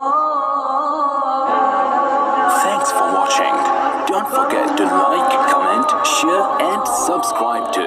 Thanks for watching. Don't forget to like, comment, share and subscribe to.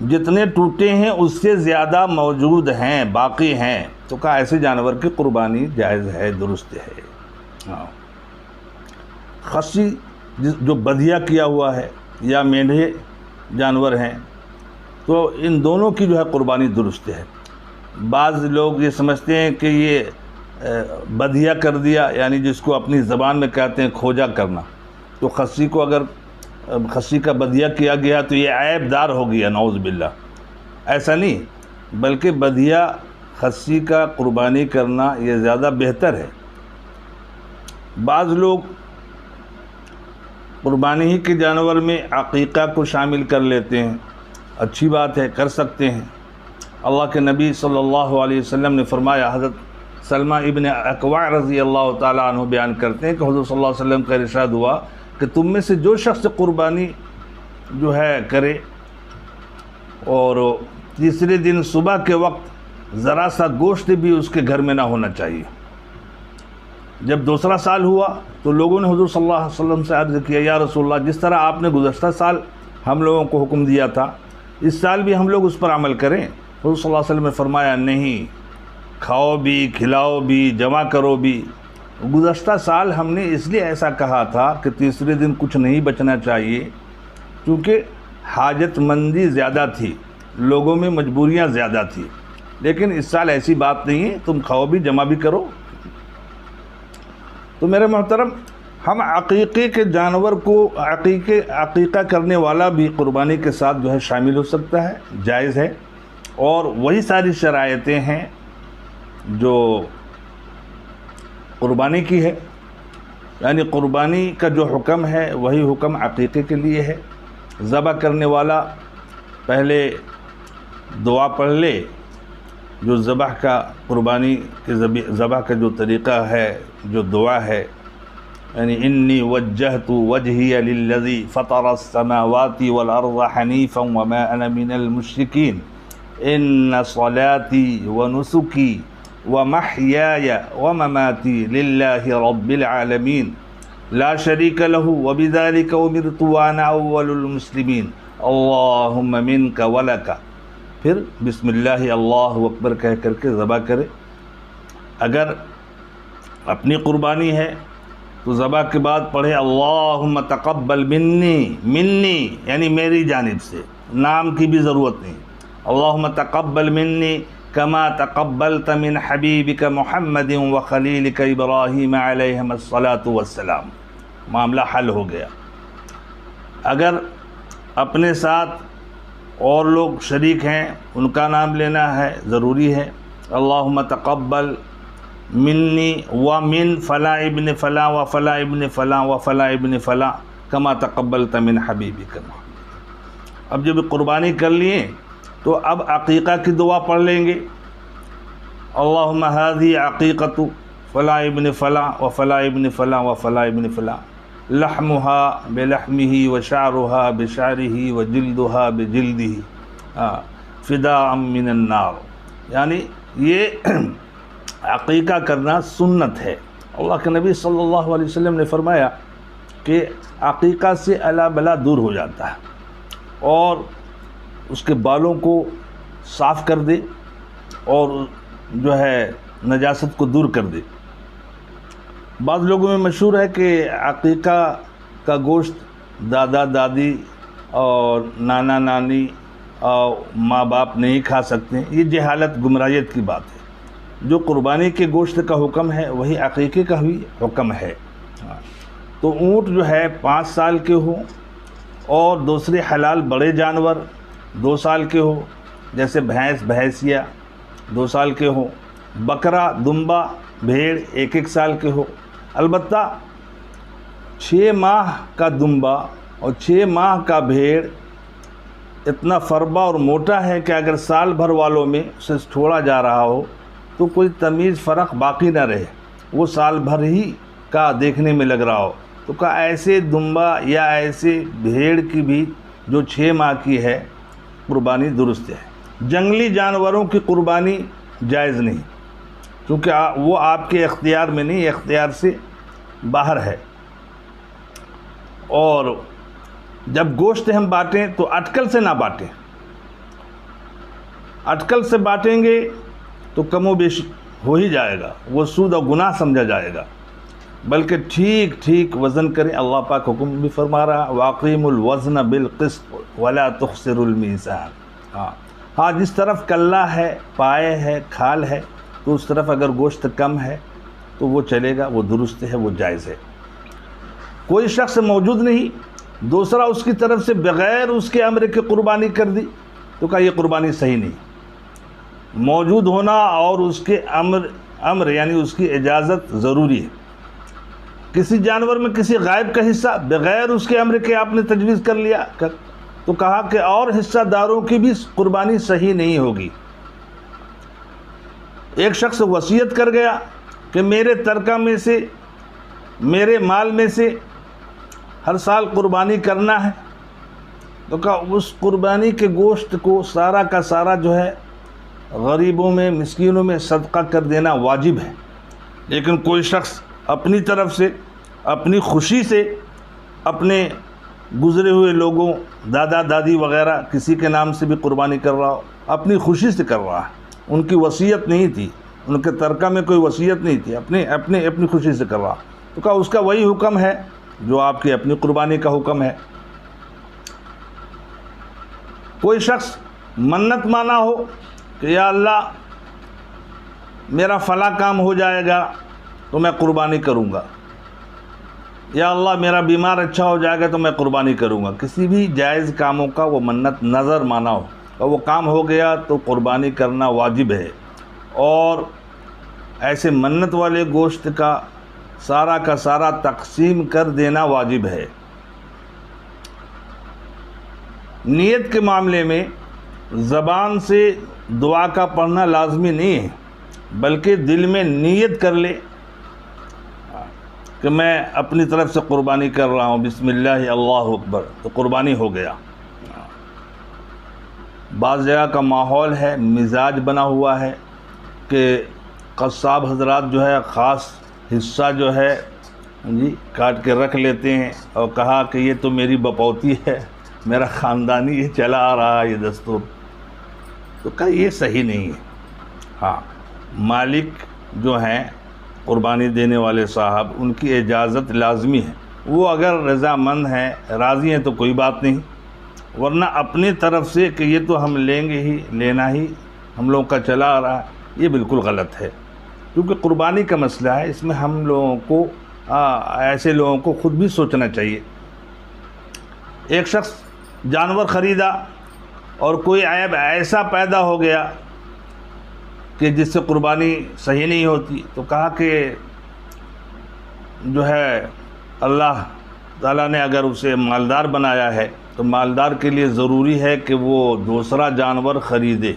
جتنے ٹوٹے ہیں اس سے زیادہ موجود ہیں، باقی ہیں، تو کہا ایسے جانور کی قربانی جائز ہے، درست ہے۔ ہاں، خصی جو بدیہ کیا ہوا ہے یا مینڈھے جانور ہیں تو ان دونوں کی جو ہے قربانی درست ہے۔ بعض لوگ یہ سمجھتے ہیں کہ یہ بدیہ کر دیا، یعنی جس کو اپنی زبان میں کہتے ہیں کھوجا کرنا، تو خصی کو اگر خصی کا بدیہ کیا گیا تو یہ عیب دار ہو گیا، نعوذ باللہ۔ ایسا نہیں، بلکہ بدیہ خصی کا قربانی کرنا یہ زیادہ بہتر ہے۔ بعض لوگ قربانی ہی کے جانور میں عقیقہ کو شامل کر لیتے ہیں، اچھی بات ہے، کر سکتے ہیں۔ اللہ کے نبی صلی اللہ علیہ وسلم نے فرمایا، حضرت سلمہ ابن اکوع رضی اللہ تعالیٰ عنہ بیان کرتے ہیں کہ حضور صلی اللہ علیہ وسلم کا ارشاد ہوا کہ تم میں سے جو شخص قربانی جو ہے کرے اور تیسرے دن صبح کے وقت ذرا سا گوشت بھی اس کے گھر میں نہ ہونا چاہیے۔ جب دوسرا سال ہوا تو لوگوں نے حضور صلی اللہ علیہ وسلم سے عرض کیا، یا رسول اللہ، جس طرح آپ نے گزشتہ سال ہم لوگوں کو حکم دیا تھا، اس سال بھی ہم لوگ اس پر عمل کریں؟ حضور صلی اللہ علیہ وسلم نے فرمایا، نہیں، کھاؤ بھی، کھلاؤ بھی، جمع کرو بھی۔ گزشتہ سال ہم نے اس لیے ایسا کہا تھا کہ تیسرے دن کچھ نہیں بچنا چاہیے، کیونکہ حاجت مندی زیادہ تھی، لوگوں میں مجبوریاں زیادہ تھیں، لیکن اس سال ایسی بات نہیں ہے، تم کھاؤ بھی، جمع بھی کرو۔ تو میرے محترم، ہم عقیقے کے جانور کو عقیقہ کرنے والا بھی قربانی کے ساتھ جو ہے شامل ہو سکتا ہے، جائز ہے، اور وہی ساری شرائطیں ہیں جو قربانی کی ہے، یعنی قربانی کا جو حکم ہے وہی حکم عقیقے کے لیے ہے۔ ذبح کرنے والا پہلے دعا پڑھ لے، جو ذبح کا قربانی کے ذبح کا جو طریقہ ہے، جو دعا ہے، یعنی انی وجہت وجہی للذی فطر السماوات والارض حنیفا وما انا من المشرکین ان صلاتی ونسکی ومحیای ومماتی للہ رب العالمین لا شریک لہ وبذلک امرت وانا اول المسلمین اللہم منک ولک۔ پھر بسم اللہ اللہ اکبر کہہ کر کے ذبح کرے۔ اگر اپنی قربانی ہے تو ذبح کے بعد پڑھے اللہم تقبل منی یعنی میری جانب سے، نام کی بھی ضرورت نہیں، اللہم تقبل منی کما تقبلت من حبیبک محمد وخلیلک ابراہیم علیہم الصلاۃ والسلام، معاملہ حل ہو گیا۔ اگر اپنے ساتھ اور لوگ شریک ہیں، ان کا نام لینا ہے، ضروری ہے، اللہم تقبل منی ومن فلاں ابن فلاں و فلاں ابن فلاں و فلاں ابن فلاں کما تقبلت من حبیبک۔ اب جب قربانی کر لیے تو اب عقیقہ کی دعا پڑھ لیں گے، اللہم ہذی عقیقۃ فلاں ابن فلاں و فلاں ابن فلاں و فلاں ابن فلاں لحمها بلحمه وشعرها بشعره وجلدها بجلده فداء من النار، یعنی یہ عقیقہ کرنا سنت ہے۔ اللہ کے نبی صلی اللہ علیہ وسلم نے فرمایا کہ عقیقہ سے الا بلا دور ہو جاتا ہے، اور اس کے بالوں کو صاف کر دے اور جو ہے نجاست کو دور کر دے۔ بعض لوگوں میں مشہور ہے کہ عقیقہ کا گوشت دادا دادی اور نانا نانی اور ماں باپ نہیں کھا سکتے، یہ جہالت گمراہیت کی بات ہے۔ جو قربانی کے گوشت کا حکم ہے وہی عقیقے کا بھی حکم ہے۔ تو اونٹ جو ہے 5 سال کے ہوں اور دوسرے حلال بڑے جانور 2 سال کے ہوں، جیسے بھینس بھینسیا 2 سال کے ہوں، بکرا دمبا بھیڑ 1 سال کے ہو۔ البتہ 6 ماہ کا دمبا اور 6 ماہ کا بھیڑ اتنا فربا اور موٹا ہے کہ اگر سال بھر والوں میں اسے چھوڑا جا رہا ہو تو کوئی تمیز فرق باقی نہ رہے، وہ سال بھر ہی کا دیکھنے میں لگ رہا ہو، تو کہا ایسے دمبا یا ایسے بھیڑ کی بھی جو 6 ماہ کی ہے قربانی درست ہے۔ جنگلی جانوروں کی قربانی جائز نہیں، کیونکہ وہ آپ کے اختیار میں نہیں، اختیار سے باہر ہے۔ اور جب گوشت ہم بانٹیں تو اٹکل سے نہ بانٹیں، اٹکل سے بانٹیں گے تو کم و بیش ہو ہی جائے گا، وہ سود اور گناہ سمجھا جائے گا، بلکہ ٹھیک ٹھیک وزن کریں۔ اللہ پاک حکم بھی فرما رہا وَأَقِيمُوا الْوَزْنَ بِالْقِسْطِ وَلَا تُخْسِرُوا الْمِيزَانَ۔ ہاں جس طرف کلہ ہے، پائے ہے، کھال ہے، تو اس طرف اگر گوشت کم ہے تو وہ چلے گا، وہ درست ہے، وہ جائز ہے۔ کوئی شخص موجود نہیں، دوسرا اس کی طرف سے بغیر اس کے امر کی قربانی کر دی، تو کہا یہ قربانی صحیح نہیں۔ موجود ہونا اور اس کے امر یعنی اس کی اجازت ضروری ہے۔ کسی جانور میں کسی غائب کا حصہ بغیر اس کے امر کے آپ نے تجویز کر لیا تو کہا کہ اور حصہ داروں کی بھی قربانی صحیح نہیں ہوگی۔ ایک شخص وصیت کر گیا کہ میرے ترکہ میں سے، میرے مال میں سے ہر سال قربانی کرنا ہے، تو کہا اس قربانی کے گوشت کو سارا کا سارا جو ہے غریبوں میں، مسکینوں میں صدقہ کر دینا واجب ہے۔ لیکن کوئی شخص اپنی طرف سے، اپنی خوشی سے، اپنے گزرے ہوئے لوگوں، دادا دادی وغیرہ کسی کے نام سے بھی قربانی کر رہا ہو، اپنی خوشی سے کر رہا ہے، ان کی وصیت نہیں تھی، ان کے ترکہ میں کوئی وصیت نہیں تھی، اپنی خوشی سے کر رہا، تو کہا اس کا وہی حکم ہے جو آپ کی اپنی قربانی کا حکم ہے۔ کوئی شخص منت مانا ہو کہ یا اللہ میرا فلاں کام ہو جائے گا تو میں قربانی کروں گا، یا اللہ میرا بیمار اچھا ہو جائے گا تو میں قربانی کروں گا، کسی بھی جائز کاموں کا وہ منت نظر مانا ہو اور وہ کام ہو گیا تو قربانی کرنا واجب ہے، اور ایسے منت والے گوشت کا سارا تقسیم کر دینا واجب ہے۔ نیت کے معاملے میں زبان سے دعا کا پڑھنا لازمی نہیں ہے، بلکہ دل میں نیت کر لے کہ میں اپنی طرف سے قربانی کر رہا ہوں، بسم اللہ اللہ اکبر، تو قربانی ہو گیا۔ بعض جگہ کا ماحول ہے، مزاج بنا ہوا ہے کہ قصاب حضرات جو ہے خاص حصہ جو ہے کاٹ کے رکھ لیتے ہیں اور کہا کہ یہ تو میری بپوتی ہے، میرا خاندانی یہ چلا آ رہا ہے یہ دستور، تو کہا یہ صحیح نہیں ہے۔ ہاں مالک جو ہیں قربانی دینے والے صاحب، ان کی اجازت لازمی ہے، وہ اگر رضامند ہیں، راضی ہیں تو کوئی بات نہیں، ورنہ اپنی طرف سے کہ یہ تو ہم لیں گے ہی، لینا ہی ہم لوگوں کا چلا آ رہا ہے، یہ بالکل غلط ہے، کیونکہ قربانی کا مسئلہ ہے، اس میں ہم لوگوں کو ایسے لوگوں کو خود بھی سوچنا چاہیے۔ ایک شخص جانور خریدا اور کوئی عیب ایسا پیدا ہو گیا کہ جس سے قربانی صحیح نہیں ہوتی، تو کہا کہ جو ہے اللہ تعالیٰ نے اگر اسے مالدار بنایا ہے تو مالدار کے لیے ضروری ہے کہ وہ دوسرا جانور خریدے،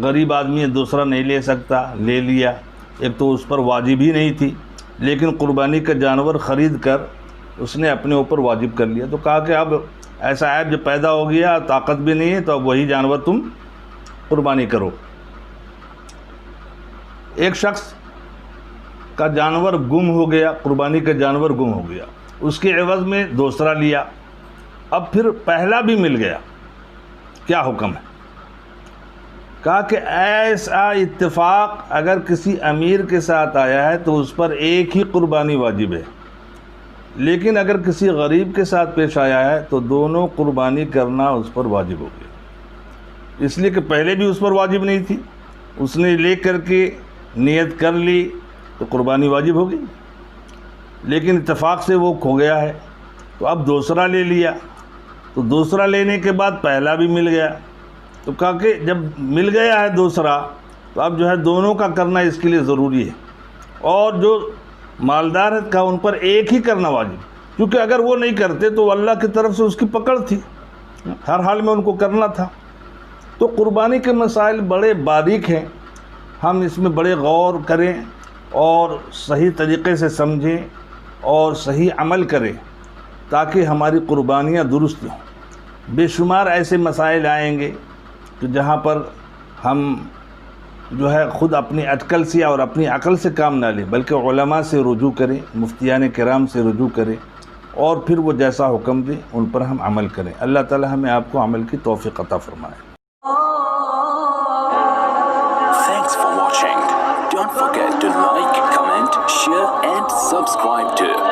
غریب آدمی دوسرا نہیں لے سکتا، لے لیا، ایک تو اس پر واجب ہی نہیں تھی، لیکن قربانی کا جانور خرید کر اس نے اپنے اوپر واجب کر لیا، تو کہا کہ اب ایسا عیب جب پیدا ہو گیا، طاقت بھی نہیں ہے، تو اب وہی جانور تم قربانی کرو۔ ایک شخص کا جانور گم ہو گیا، قربانی کا جانور گم ہو گیا، اس کے عوض میں دوسرا لیا، اب پھر پہلا بھی مل گیا، کیا حکم ہے؟ کہا کہ ایسا اتفاق اگر کسی امیر کے ساتھ آیا ہے تو اس پر ایک ہی قربانی واجب ہے، لیکن اگر کسی غریب کے ساتھ پیش آیا ہے تو دونوں قربانی کرنا اس پر واجب ہو گیا، اس لیے کہ پہلے بھی اس پر واجب نہیں تھی، اس نے لے کر کے نیت کر لی تو قربانی واجب ہو گئی، لیکن اتفاق سے وہ کھو گیا ہے، تو اب دوسرا لے لیا، تو دوسرا لینے کے بعد پہلا بھی مل گیا، تو کہا کہ جب مل گیا ہے دوسرا تو اب جو ہے دونوں کا کرنا اس کے لیے ضروری ہے، اور جو مالدار ہے کا ان پر ایک ہی کرنا واجب، کیونکہ اگر وہ نہیں کرتے تو اللہ کی طرف سے اس کی پکڑ تھی، ہر حال میں ان کو کرنا تھا۔ تو قربانی کے مسائل بڑے باریک ہیں، ہم اس میں بڑے غور کریں اور صحیح طریقے سے سمجھیں اور صحیح عمل کریں تاکہ ہماری قربانیاں درست ہوں۔ بے شمار ایسے مسائل آئیں گے کہ جہاں پر ہم جو ہے خود اپنی اٹکل سے اور اپنی عقل سے کام نہ لیں، بلکہ علماء سے رجوع کریں، مفتیان کرام سے رجوع کریں، اور پھر وہ جیسا حکم دیں ان پر ہم عمل کریں۔ اللہ تعالی ہمیں آپ کو عمل کی توفیق عطا فرمائے۔ forget to like, comment, share and subscribe to